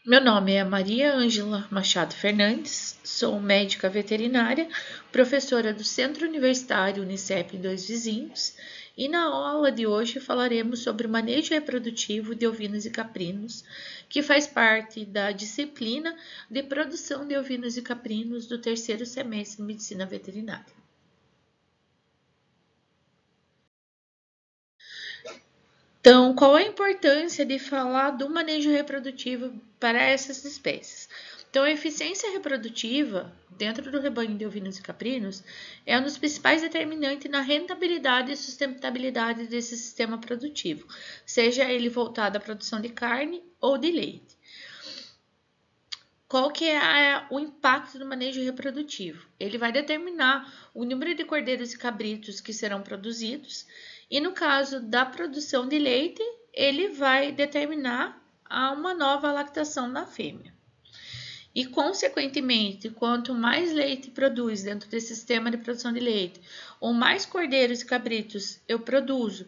Meu nome é Maria Ângela Machado Fernandes, sou médica veterinária, professora do Centro Universitário Unicep Dois Vizinhos, e na aula de hoje falaremos sobre o manejo reprodutivo de ovinos e caprinos, que faz parte da disciplina de produção de ovinos e caprinos do terceiro semestre de Medicina Veterinária. Então, qual a importância de falar do manejo reprodutivo para essas espécies? Então, a eficiência reprodutiva dentro do rebanho de ovinos e caprinos é um dos principais determinantes na rentabilidade e sustentabilidade desse sistema produtivo, seja ele voltado à produção de carne ou de leite. Qual que é o impacto do manejo reprodutivo? Ele vai determinar o número de cordeiros e cabritos que serão produzidos e no caso da produção de leite, ele vai determinar uma nova lactação da fêmea. E, consequentemente, quanto mais leite produz dentro desse sistema de produção de leite, ou mais cordeiros e cabritos eu produzo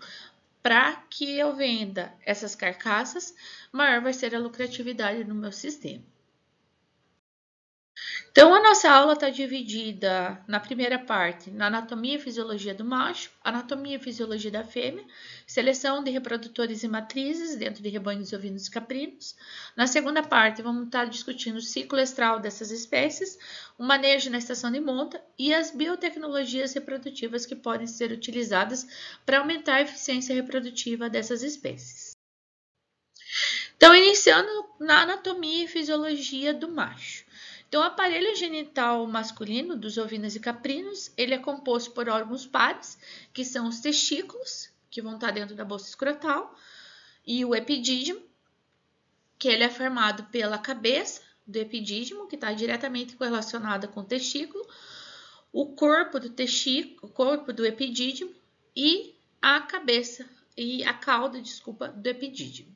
para que eu venda essas carcaças, maior vai ser a lucratividade do meu sistema. Então, a nossa aula está dividida na primeira parte na anatomia e fisiologia do macho, anatomia e fisiologia da fêmea, seleção de reprodutores e matrizes dentro de rebanhos ovinos e caprinos. Na segunda parte, vamos estar discutindo o ciclo estral dessas espécies, o manejo na estação de monta e as biotecnologias reprodutivas que podem ser utilizadas para aumentar a eficiência reprodutiva dessas espécies. Então, iniciando na anatomia e fisiologia do macho. Então, o aparelho genital masculino dos ovinos e caprinos, ele é composto por órgãos pares, que são os testículos, que vão estar dentro da bolsa escrotal, e o epidídimo, que ele é formado pela cabeça do epidídimo, que está diretamente correlacionada com o testículo, o corpo do testículo, o corpo do epidídimo e a cabeça e a cauda, do epidídimo.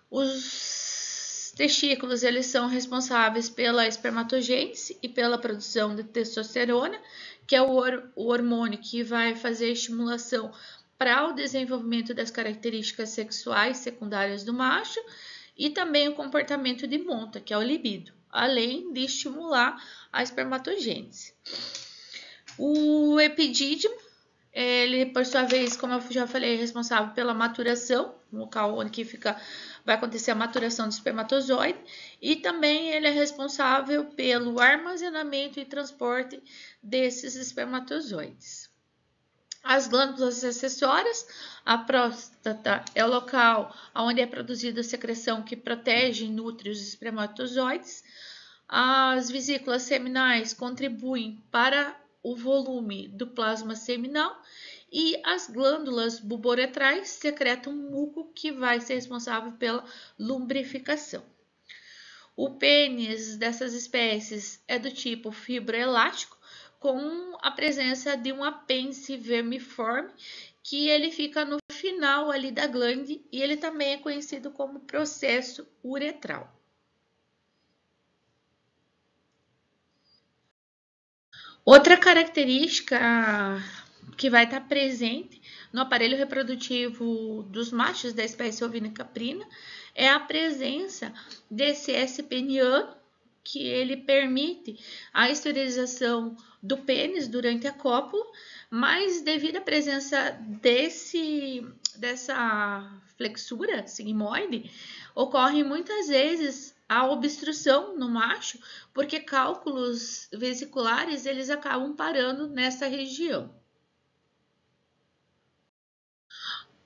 Os testículos, eles são responsáveis pela espermatogênese e pela produção de testosterona, que é o hormônio que vai fazer a estimulação para o desenvolvimento das características sexuais secundárias do macho e também o comportamento de monta, que é o libido, além de estimular a espermatogênese. O epidídimo, ele, por sua vez, como eu já falei, é responsável pela maturação, no local onde vai acontecer a maturação do espermatozoide, e também ele é responsável pelo armazenamento e transporte desses espermatozoides. As glândulas acessórias, a próstata é o local onde é produzida a secreção que protege e nutre os espermatozoides. As vesículas seminais contribuem para o volume do plasma seminal e as glândulas bulboretrais secretam muco que vai ser responsável pela lubrificação. O pênis dessas espécies é do tipo fibroelástico, com a presença de um apêndice vermiforme, que ele fica no final ali da glande e ele também é conhecido como processo uretral. Outra característica que vai estar presente no aparelho reprodutivo dos machos da espécie ovina e caprina é a presença desse SPNA, que ele permite a esterilização do pênis durante a cópula, mas devido à presença dessa flexura sigmoide, ocorre muitas vezes a obstrução no macho, porque cálculos vesiculares eles acabam parando nessa região.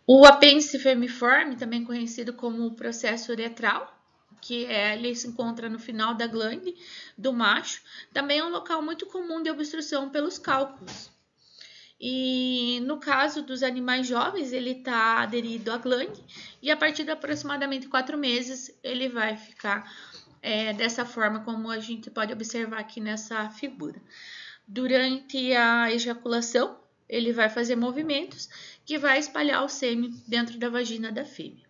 O apêndice vermiforme, também conhecido como processo uretral, que ele se encontra no final da glande do macho, também é um local muito comum de obstrução pelos cálculos. E no caso dos animais jovens, ele está aderido à glande e a partir de aproximadamente 4 meses ele vai ficar dessa forma como a gente pode observar aqui nessa figura. Durante a ejaculação, ele vai fazer movimentos que vai espalhar o sêmen dentro da vagina da fêmea.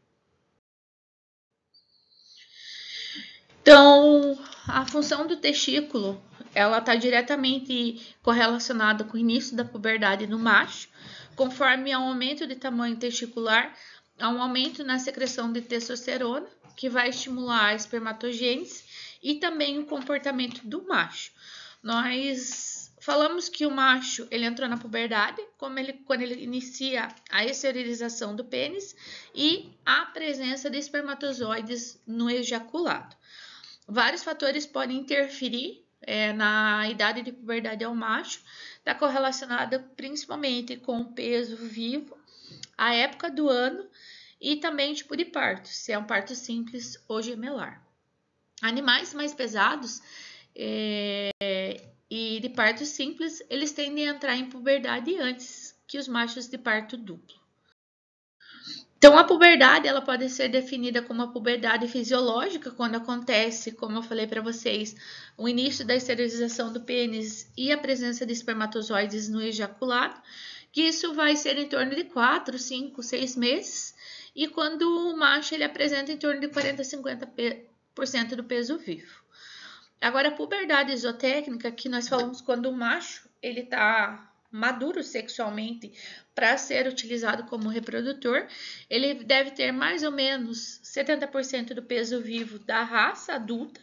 Então, a função do testículo, ela está diretamente correlacionada com o início da puberdade no macho, conforme há um aumento de tamanho testicular, há um aumento na secreção de testosterona que vai estimular a espermatogênese e também o comportamento do macho. Nós falamos que o macho ele entrou na puberdade quando ele inicia a esterilização do pênis e a presença de espermatozoides no ejaculado. Vários fatores podem interferir na idade de puberdade ao macho, está correlacionada principalmente com o peso vivo, a época do ano e também o tipo de parto, se é um parto simples ou gemelar. Animais mais pesados e de parto simples, eles tendem a entrar em puberdade antes que os machos de parto duplo. Então, a puberdade ela pode ser definida como a puberdade fisiológica, quando acontece, como eu falei para vocês, o início da esterilização do pênis e a presença de espermatozoides no ejaculado, que isso vai ser em torno de 4, 5, 6 meses, e quando o macho ele apresenta em torno de 40 a 50% do peso vivo. Agora, a puberdade exotécnica, que nós falamos quando o macho ele está maduro sexualmente para ser utilizado como reprodutor, ele deve ter mais ou menos 70% do peso vivo da raça adulta.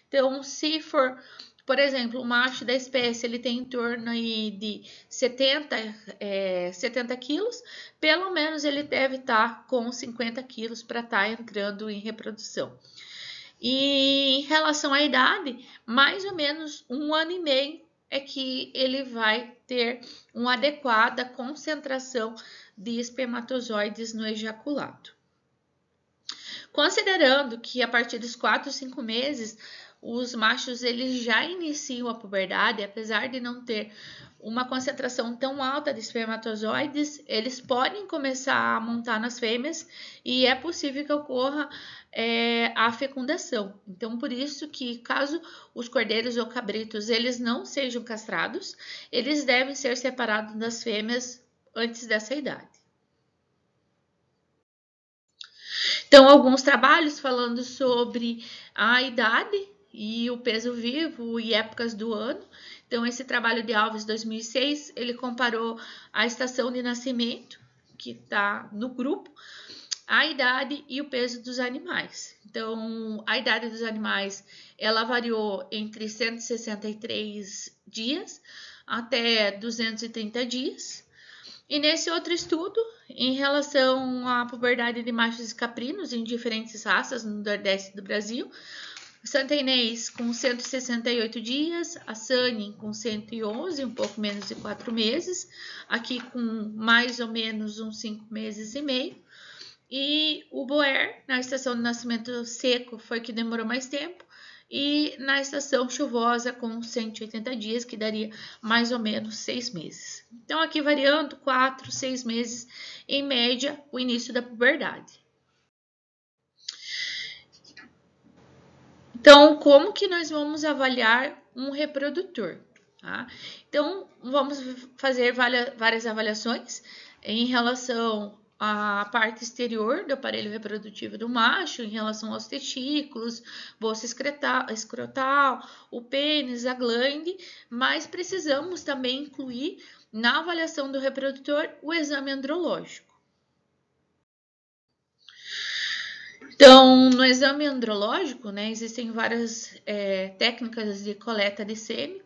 Então, se for, por exemplo, o macho da espécie ele tem em torno aí de 70 quilos, pelo menos ele deve estar com 50 quilos para estar entrando em reprodução. E em relação à idade, mais ou menos 1 ano e meio é que ele vai ter uma adequada concentração de espermatozoides no ejaculado. Considerando que a partir dos 4 ou 5 meses, os machos eles já iniciam a puberdade, apesar de não ter uma concentração tão alta de espermatozoides, eles podem começar a montar nas fêmeas e é possível que ocorra a fecundação. Então, por isso que caso os cordeiros ou cabritos eles não sejam castrados, eles devem ser separados das fêmeas antes dessa idade. Então, alguns trabalhos falando sobre a idade e o peso vivo e épocas do ano. Então, esse trabalho de Alves, 2006, ele comparou a estação de nascimento, que está no grupo, a idade e o peso dos animais. Então, a idade dos animais, ela variou entre 163 dias até 230 dias. E nesse outro estudo, em relação à puberdade de machos e caprinos em diferentes raças no Nordeste do Brasil, Santa Inês com 168 dias, a Sani com 111, um pouco menos de 4 meses, aqui com mais ou menos uns 5 meses e meio. E o Boer, na estação de nascimento seco, foi que demorou mais tempo, e na estação chuvosa com 180 dias, que daria mais ou menos 6 meses. Então, aqui variando 4, 6 meses, em média, o início da puberdade. Então, como que nós vamos avaliar um reprodutor? Tá? Então, vamos fazer várias avaliações em relação à parte exterior do aparelho reprodutivo do macho, em relação aos testículos, bolsa escrotal, o pênis, a glande, mas precisamos também incluir na avaliação do reprodutor o exame andrológico. Então, no exame andrológico, existem várias técnicas de coleta de sêmen.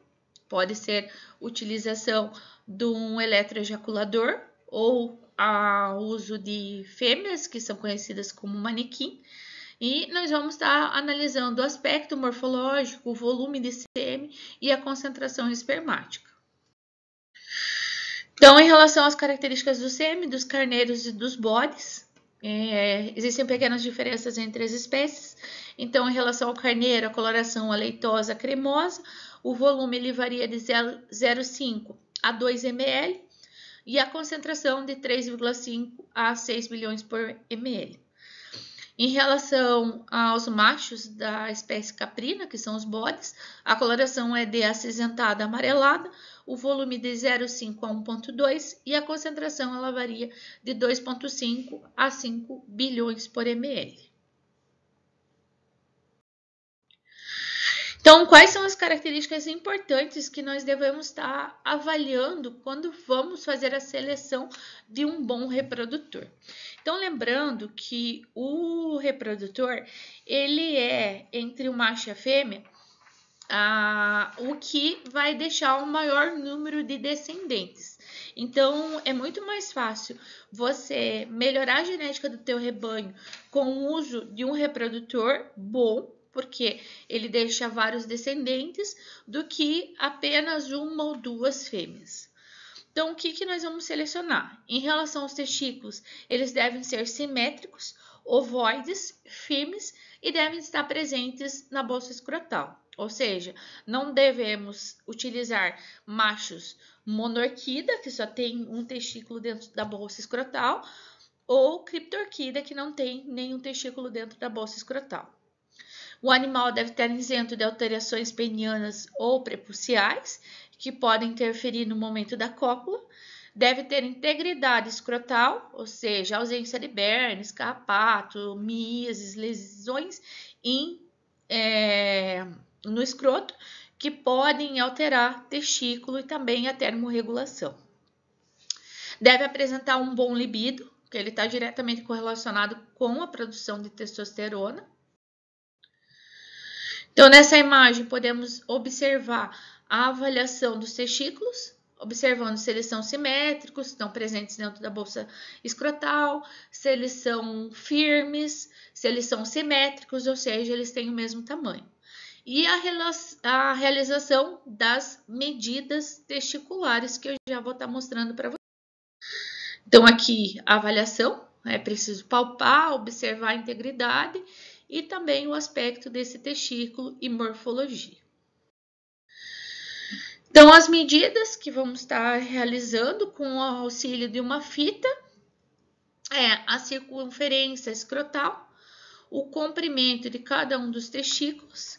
Pode ser utilização de um eletroejaculador ou o uso de fêmeas, que são conhecidas como manequim. E nós vamos estar analisando o aspecto morfológico, o volume de sêmen e a concentração espermática. Então, em relação às características do sêmen, dos carneiros e dos bodes, existem pequenas diferenças entre as espécies. Então, em relação ao carneiro, a coloração é leitosa, cremosa, o volume ele varia de 0,5 a 2 ml e a concentração de 3,5 a 6 bilhões por ml. Em relação aos machos da espécie caprina, que são os bodes, a coloração é de acinzentada amarelada, o volume de 0,5 a 1,2 e a concentração ela varia de 2,5 a 5 bilhões por ml. Então, quais são as características importantes que nós devemos estar avaliando quando vamos fazer a seleção de um bom reprodutor? Então, lembrando que o reprodutor, ele é, entre o macho e a fêmea, o que vai deixar o maior número de descendentes. Então, é muito mais fácil você melhorar a genética do teu rebanho com o uso de um reprodutor bom, porque ele deixa vários descendentes, do que apenas uma ou duas fêmeas. Então, o que nós vamos selecionar? Em relação aos testículos, eles devem ser simétricos, ovoides, firmes e devem estar presentes na bolsa escrotal. Ou seja, não devemos utilizar machos monorquida, que só tem um testículo dentro da bolsa escrotal, ou criptorquida, que não tem nenhum testículo dentro da bolsa escrotal. O animal deve estar isento de alterações penianas ou prepuciais, que podem interferir no momento da cópula. Deve ter integridade escrotal, ou seja, ausência de bernes, carrapato, miases, lesões no escroto, que podem alterar testículo e também a termorregulação. Deve apresentar um bom libido, que ele está diretamente correlacionado com a produção de testosterona. Então, nessa imagem, podemos observar a avaliação dos testículos, observando se eles são simétricos, estão presentes dentro da bolsa escrotal, se eles são firmes, se eles são simétricos, ou seja, eles têm o mesmo tamanho. E a realização das medidas testiculares, que eu já vou estar mostrando para vocês. Então, aqui a avaliação, é preciso palpar, observar a integridade e também o aspecto desse testículo e morfologia. Então, as medidas que vamos estar realizando com o auxílio de uma fita é a circunferência escrotal, o comprimento de cada um dos testículos,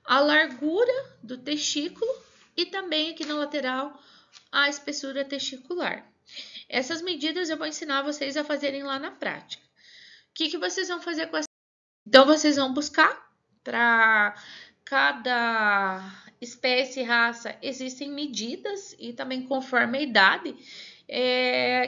a largura do testículo e também aqui na lateral a espessura testicular. Essas medidas eu vou ensinar vocês a fazerem lá na prática. O que vocês vão fazer com essa? Então, vocês vão buscar, para cada espécie e raça, existem medidas e também conforme a idade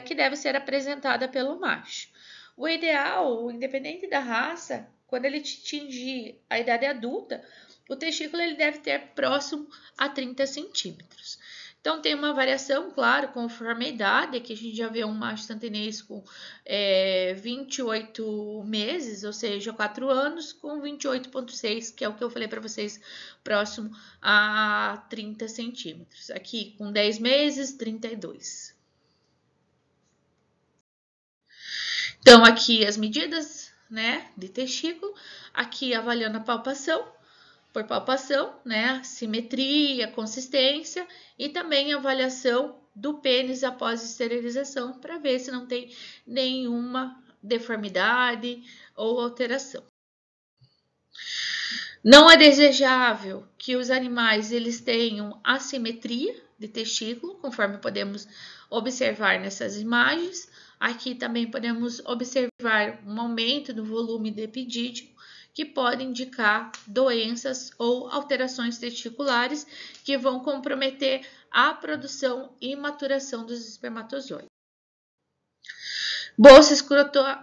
que deve ser apresentada pelo macho. O ideal, independente da raça, quando ele atingir a idade adulta, o testículo ele deve ter próximo a 30 centímetros. Então, tem uma variação, claro, conforme a idade. Aqui a gente já vê um macho santenês com 28 meses, ou seja, 4 anos, com 28,6, que é o que eu falei para vocês, próximo a 30 centímetros. Aqui, com 10 meses, 32. Então, aqui as medidas, né, de testículo. Aqui, avaliando a palpação. Por palpação, né, simetria, consistência e também avaliação do pênis após esterilização para ver se não tem nenhuma deformidade ou alteração. Não é desejável que os animais eles tenham assimetria de testículo, conforme podemos observar nessas imagens. Aqui também podemos observar um aumento do volume do epidídimo, que pode indicar doenças ou alterações testiculares que vão comprometer a produção e maturação dos espermatozoides. Bolsa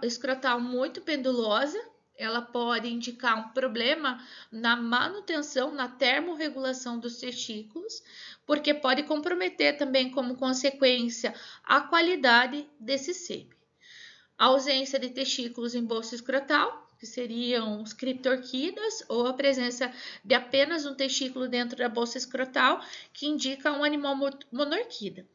escrotal muito pendulosa, ela pode indicar um problema na manutenção, na termorregulação dos testículos, porque pode comprometer também como consequência a qualidade desse sêmen. A ausência de testículos em bolsa escrotal, que seriam os criptorquidas, ou a presença de apenas um testículo dentro da bolsa escrotal, que indica um animal monorquida.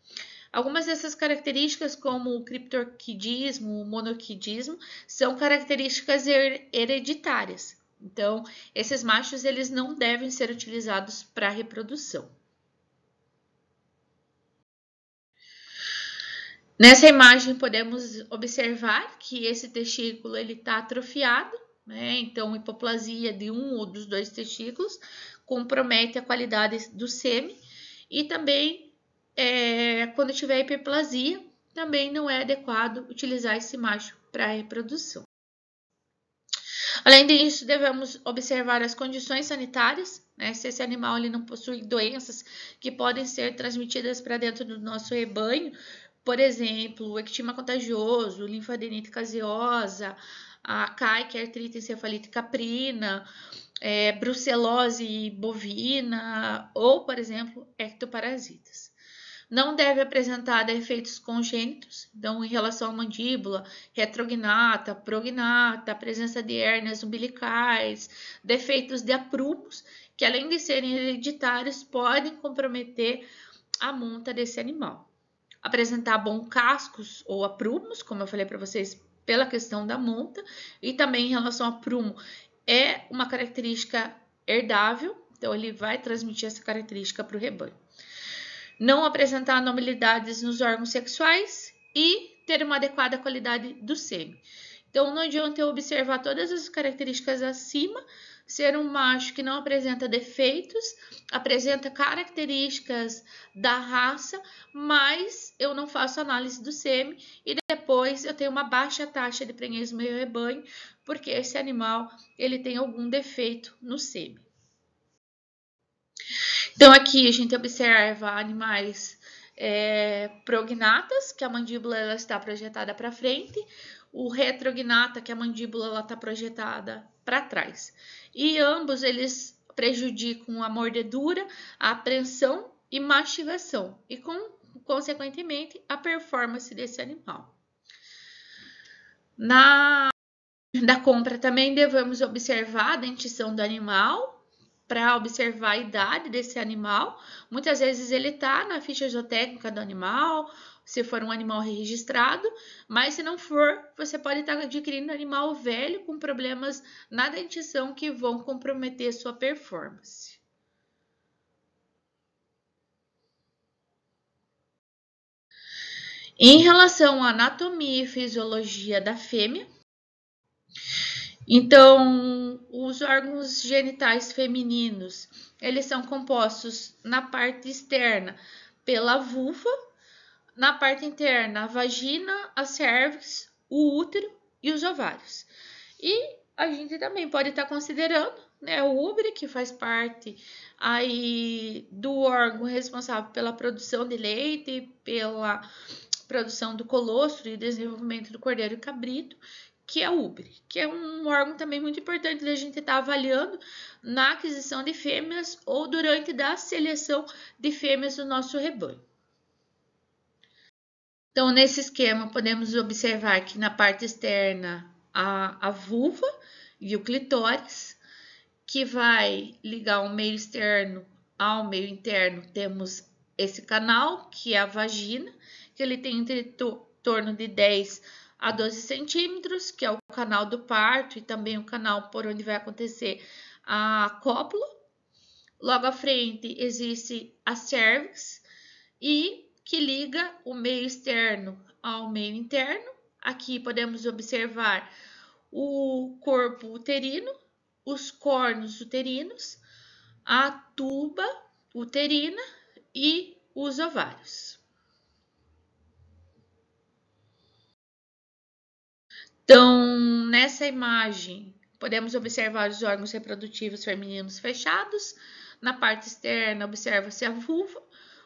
Algumas dessas características, como o criptorquidismo, o monorquidismo, são características hereditárias. Então, esses machos eles não devem ser utilizados para reprodução. Nessa imagem podemos observar que esse testículo ele está atrofiado, né? Então hipoplasia de um ou dos dois testículos compromete a qualidade do sêmen e também quando tiver hiperplasia também não é adequado utilizar esse macho para reprodução. Além disso, devemos observar as condições sanitárias, né? Se esse animal ele não possui doenças que podem ser transmitidas para dentro do nosso rebanho, por exemplo, o ectima contagioso, linfadenite caseosa, a CAI, que é artrite encefalite caprina, brucelose bovina ou, por exemplo, ectoparasitas. Não deve apresentar defeitos congênitos, então, em relação à mandíbula, retrognata, prognata, presença de hérnias umbilicais, defeitos de aprumos, que além de serem hereditários, podem comprometer a monta desse animal. Apresentar bons cascos ou aprumos, como eu falei para vocês, pela questão da monta, e também em relação ao prumo, é uma característica herdável, então ele vai transmitir essa característica para o rebanho. Não apresentar anormalidades nos órgãos sexuais e ter uma adequada qualidade do sêmen. Então, não adianta eu observar todas as características acima, ser um macho que não apresenta defeitos, apresenta características da raça, mas eu não faço análise do sêmen e depois eu tenho uma baixa taxa de prenhez no meu rebanho, porque esse animal ele tem algum defeito no sêmen. Então, aqui a gente observa animais prognatas, que a mandíbula ela está projetada para frente, o retrognata, que a mandíbula está projetada para trás. E ambos eles prejudicam a mordedura, a apreensão e mastigação, e consequentemente a performance desse animal. Na compra também devemos observar a dentição do animal, para observar a idade desse animal. Muitas vezes ele está na ficha zootécnica do animal, se for um animal registrado, mas se não for, você pode estar adquirindo um animal velho com problemas na dentição que vão comprometer sua performance. Em relação à anatomia e fisiologia da fêmea, então, os órgãos genitais femininos, eles são compostos na parte externa pela vulva, na parte interna a vagina, a cervix, o útero e os ovários. E a gente também pode estar considerando, né, o úbere, que faz parte aí do órgão responsável pela produção de leite, pela produção do colostro e desenvolvimento do cordeiro e cabrito, que é o úbere, que é um órgão também muito importante da gente estar avaliando na aquisição de fêmeas ou durante a seleção de fêmeas do nosso rebanho. Então, nesse esquema, podemos observar que na parte externa a vulva e o clitóris, que vai ligar o meio externo ao meio interno, temos esse canal, que é a vagina, que ele tem entre torno de 10 a 12 centímetros, que é o canal do parto e também o canal por onde vai acontecer a cópula. Logo à frente existe a cervix e que liga o meio externo ao meio interno. Aqui podemos observar o corpo uterino, os cornos uterinos, a tuba uterina e os ovários. Então, nessa imagem, podemos observar os órgãos reprodutivos femininos fechados. Na parte externa, observa-se a vulva,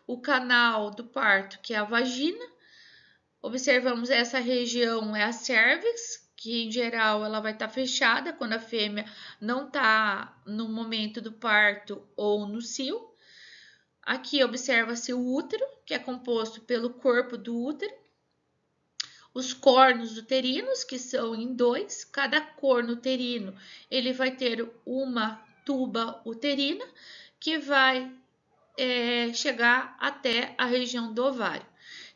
o canal do parto, que é a vagina. Observamos essa região, é a cervix, que em geral ela vai estar fechada quando a fêmea não está no momento do parto ou no cio. Aqui observa-se o útero, que é composto pelo corpo do útero. Os cornos uterinos, que são em 2, cada corno uterino ele vai ter uma tuba uterina que vai chegar até a região do ovário.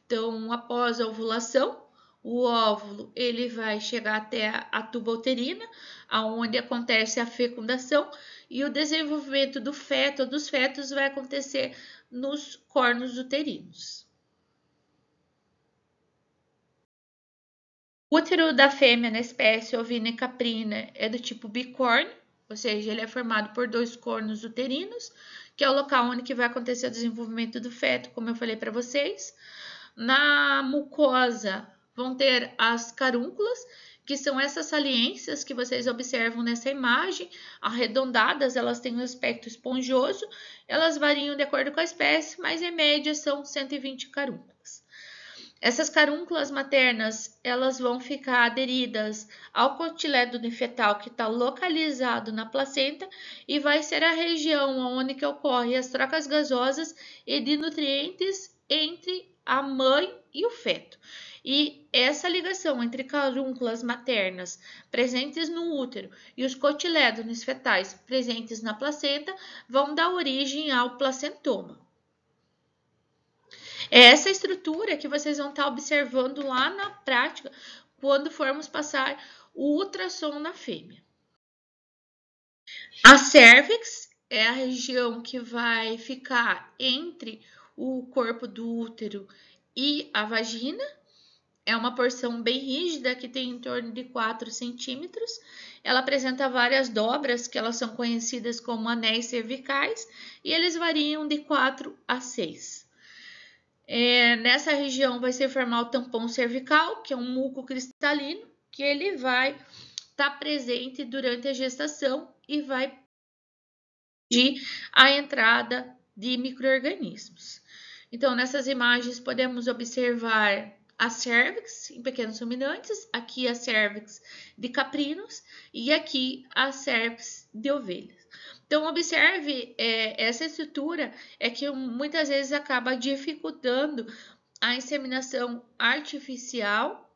Então, após a ovulação, o óvulo ele vai chegar até a tuba uterina, aonde acontece a fecundação, e o desenvolvimento do feto ou dos fetos vai acontecer nos cornos uterinos. O útero da fêmea na espécie ovina e caprina é do tipo bicórnio, ou seja, ele é formado por 2 cornos uterinos, que é o local onde vai acontecer o desenvolvimento do feto, como eu falei para vocês. Na mucosa vão ter as carúnculas, que são essas saliências que vocês observam nessa imagem, arredondadas, elas têm um aspecto esponjoso, elas variam de acordo com a espécie, mas em média são 120 carúnculas. Essas carúnculas maternas, elas vão ficar aderidas ao cotilédone fetal que está localizado na placenta e vai ser a região onde que ocorrem as trocas gasosas e de nutrientes entre a mãe e o feto. E essa ligação entre carúnculas maternas presentes no útero e os cotilédones fetais presentes na placenta vão dar origem ao placentoma. É essa estrutura que vocês vão estar observando lá na prática quando formos passar o ultrassom na fêmea. A cérvix é a região que vai ficar entre o corpo do útero e a vagina. É uma porção bem rígida que tem em torno de 4 centímetros. Ela apresenta várias dobras que elas são conhecidas como anéis cervicais e eles variam de 4 a 6. Nessa região vai se formar o tampão cervical, que é um muco cristalino, que ele vai estar presente durante a gestação e vai impedir a entrada de micro-organismos. Então, nessas imagens podemos observar a cérvix em pequenos ruminantes, aqui a cérvix de caprinos e aqui a cérvix de ovelhas. Então, observe essa estrutura que muitas vezes acaba dificultando a inseminação artificial,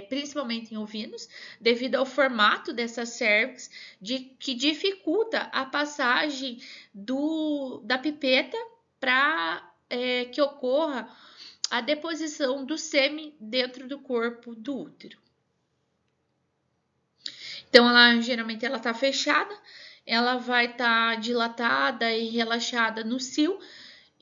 principalmente em ovinos, devido ao formato dessa cérvix, que dificulta a passagem da pipeta para que ocorra a deposição do sêmen dentro do corpo do útero. Então, geralmente ela está fechada, ela vai estar dilatada e relaxada no cio,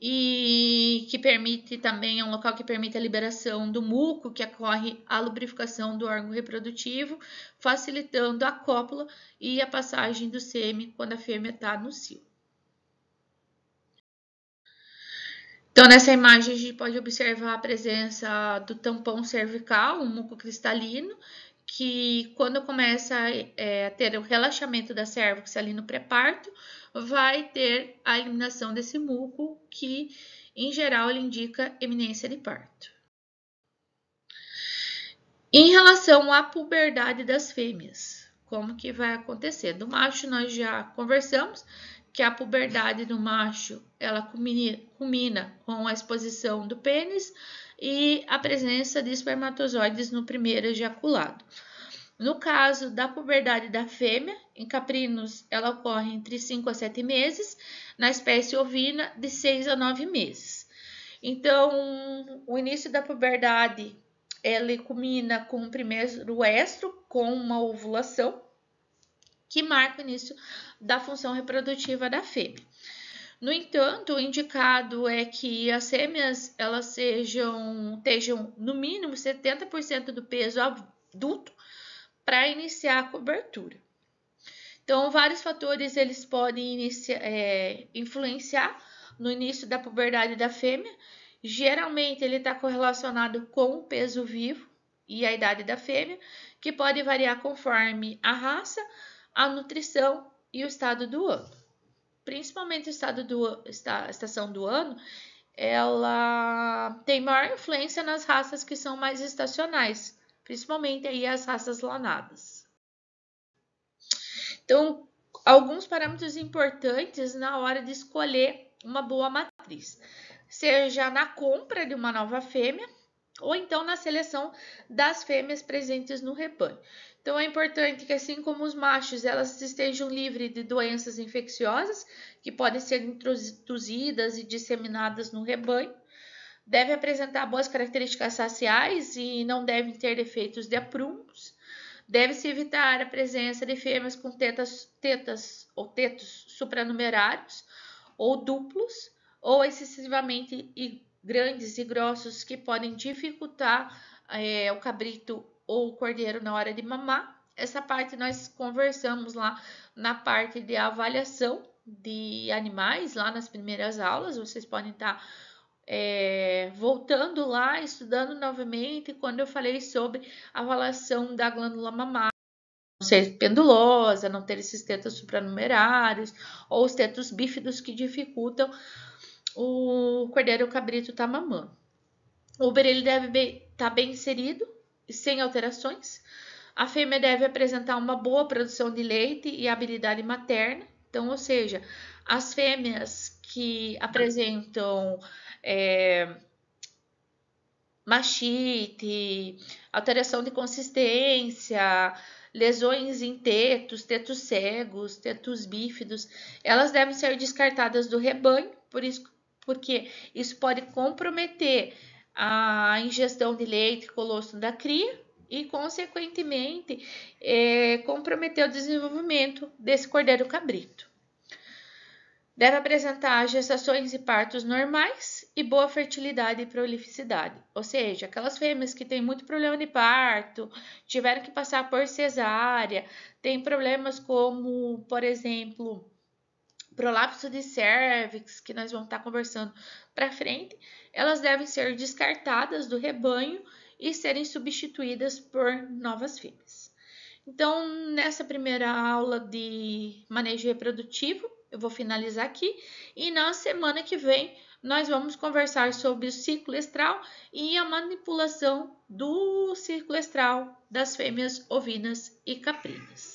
e que permite também, é um local que permite a liberação do muco, que ocorre a lubrificação do órgão reprodutivo, facilitando a cópula e a passagem do sêmen quando a fêmea está no cio. Então, nessa imagem, a gente pode observar a presença do tampão cervical, um muco cristalino, que quando começa a ter o relaxamento da cérvix ali no pré-parto, vai ter a eliminação desse muco, que em geral ele indica eminência de parto. Em relação à puberdade das fêmeas, como que vai acontecer? Do macho nós já conversamos, que a puberdade do macho ela culmina com a exposição do pênis e a presença de espermatozoides no primeiro ejaculado. No caso da puberdade da fêmea, em caprinos ela ocorre entre 5 a 7 meses, na espécie ovina de 6 a 9 meses. Então, o início da puberdade ele culmina com o primeiro estro, com uma ovulação, que marca o início da função reprodutiva da fêmea. No entanto, o indicado é que as fêmeas elas estejam no mínimo 70% do peso adulto para iniciar a cobertura. Então, vários fatores eles podem influenciar no início da puberdade da fêmea. Geralmente, ele está correlacionado com o peso vivo e a idade da fêmea, que pode variar conforme a raça, a nutrição e o estado do ano. Principalmente a estação do ano, ela tem maior influência nas raças que são mais estacionais, principalmente aí as raças lanadas. Então, alguns parâmetros importantes na hora de escolher uma boa matriz, seja na compra de uma nova fêmea ou então na seleção das fêmeas presentes no rebanho. Então, é importante que, assim como os machos, elas estejam livres de doenças infecciosas que podem ser introduzidas e disseminadas no rebanho. Deve apresentar boas características raciais e não devem ter defeitos de aprumos. Deve-se evitar a presença de fêmeas com tetas ou tetos supranumerários ou duplos ou excessivamente grandes e grossos que podem dificultar o cabrito ou o cordeiro na hora de mamar. Essa parte nós conversamos lá na parte de avaliação de animais, lá nas primeiras aulas. Vocês podem estar voltando lá, estudando novamente, quando eu falei sobre a avaliação da glândula mamária, não ser pendulosa, não ter esses tetos supranumerários ou os tetos bífidos que dificultam o cordeiro ou o cabrito estar mamando. O Uber ele deve estar bem inserido e sem alterações. A fêmea deve apresentar uma boa produção de leite e habilidade materna. Então, ou seja, as fêmeas que apresentam mastite, alteração de consistência, lesões em tetos, tetos cegos, tetos bífidos, elas devem ser descartadas do rebanho, porque isso pode comprometer a ingestão de leite e colostro da cria e, consequentemente, comprometer o desenvolvimento desse cordeiro cabrito. Deve apresentar gestações e partos normais e boa fertilidade e prolificidade. Ou seja, aquelas fêmeas que têm muito problema de parto, tiveram que passar por cesárea, têm problemas como, por exemplo, prolapso de cérvix, que nós vamos estar conversando para frente, elas devem ser descartadas do rebanho e serem substituídas por novas fêmeas. Então, nessa primeira aula de manejo reprodutivo, eu vou finalizar aqui e na semana que vem nós vamos conversar sobre o ciclo estral e a manipulação do ciclo estral das fêmeas ovinas e caprinas.